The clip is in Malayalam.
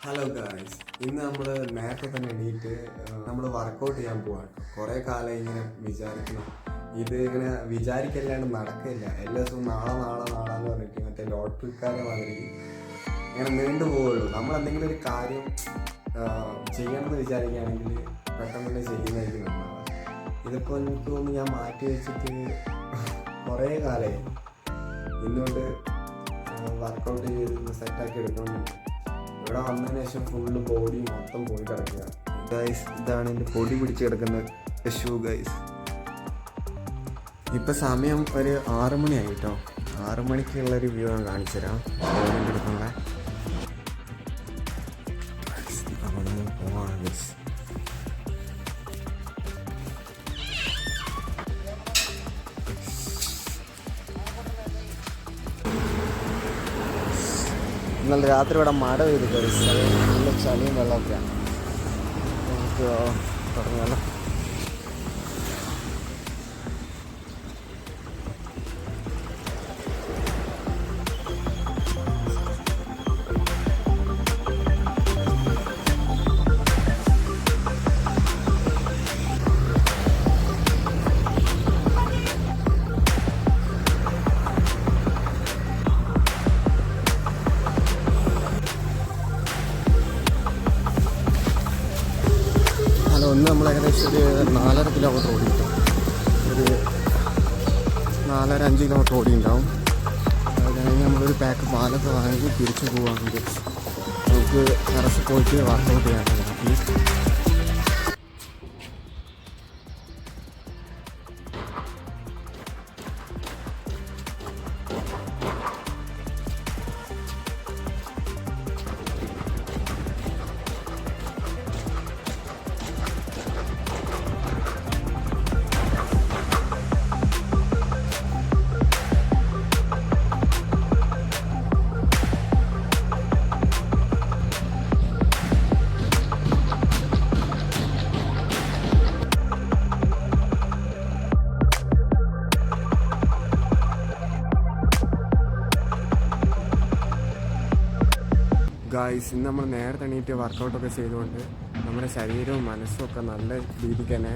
ഹലോ ഗായ്സ്, ഇന്ന് നമ്മൾ നേരത്തെ തന്നെ എണീറ്റ് നമ്മൾ വർക്കൗട്ട് ചെയ്യാൻ പോവാണ്. കുറേ കാലം ഇങ്ങനെ വിചാരിക്കണം, ഇത് ഇങ്ങനെ വിചാരിക്കല്ലാണ്ട് നടക്കില്ല. എല്ലാ ദിവസവും നാളെ നാളെ നാളെ എന്ന് പറഞ്ഞിട്ട് മറ്റേ ലോട്ടറിക്കാരെ മാതിരി ഇങ്ങനെ നീണ്ടു പോവുള്ളൂ. നമ്മൾ എന്തെങ്കിലും ഒരു കാര്യം ചെയ്യണമെന്ന് വിചാരിക്കുകയാണെങ്കിൽ പെട്ടെന്ന് തന്നെ ചെയ്യുന്നതായിരിക്കും നന്നാവുക. ഇതിപ്പോൾ എനിക്ക് തോന്നുന്നു ഞാൻ മാറ്റി വെച്ചിട്ട് കുറേ കാലമായി. ഇന്നുകൊണ്ട് വർക്കൗട്ട് ചെയ്ത് സെറ്റാക്കി എടുക്കണമെന്നുണ്ട്. ഇവിടെ വന്നതിന് ശേഷം ഫുള്ള് ബോഡി മൊത്തം പോയി കിടക്കുക. ഗൈസ്, ഇതാണ് എൻ്റെ പൊടി പിടിച്ച് കിടക്കുന്ന ഷൂ ഗൈസ്. ഇപ്പം സമയം ഒരു 6 മണിയായി കേട്ടോ. 6 മണിക്കുള്ളൊരു വ്യൂ ഞാൻ കാണിച്ചു തരാം. എടുക്കണ്ട അവിടെ പോവാണ് ഗൈസ്. ഇന്നലെ രാത്രി ഇവിടെ മഴ പെയ്ത് കഴിച്ചു. നല്ല ചളിയും വെള്ളമൊക്കെയാണ്. നമുക്ക് തുടങ്ങിയാലോ. ഒന്ന് നമ്മൾ ഏകദേശം ഒരു 4.5 കിലോമീറ്റർ ഓടി കിട്ടും. ഒരു 4.5 കിലോമീറ്റർ ഓടി ഉണ്ടാവും. അത് കഴിഞ്ഞ് നമ്മളൊരു പാക്ക് പാലൊക്കെ വാങ്ങി തിരിച്ചു പോവുകയാണെങ്കിൽ നമുക്ക് ടെറസിൽ പോയിട്ട് വർക്കൗട്ട് ചെയ്യാനാണ്. ഗായ്സ്, ഇന്ന് നമ്മൾ നേരത്തെ എണീറ്റ് വർക്കൗട്ടൊക്കെ ചെയ്തുകൊണ്ട് നമ്മുടെ ശരീരവും മനസ്സും ഒക്കെ നല്ല രീതിക്ക് തന്നെ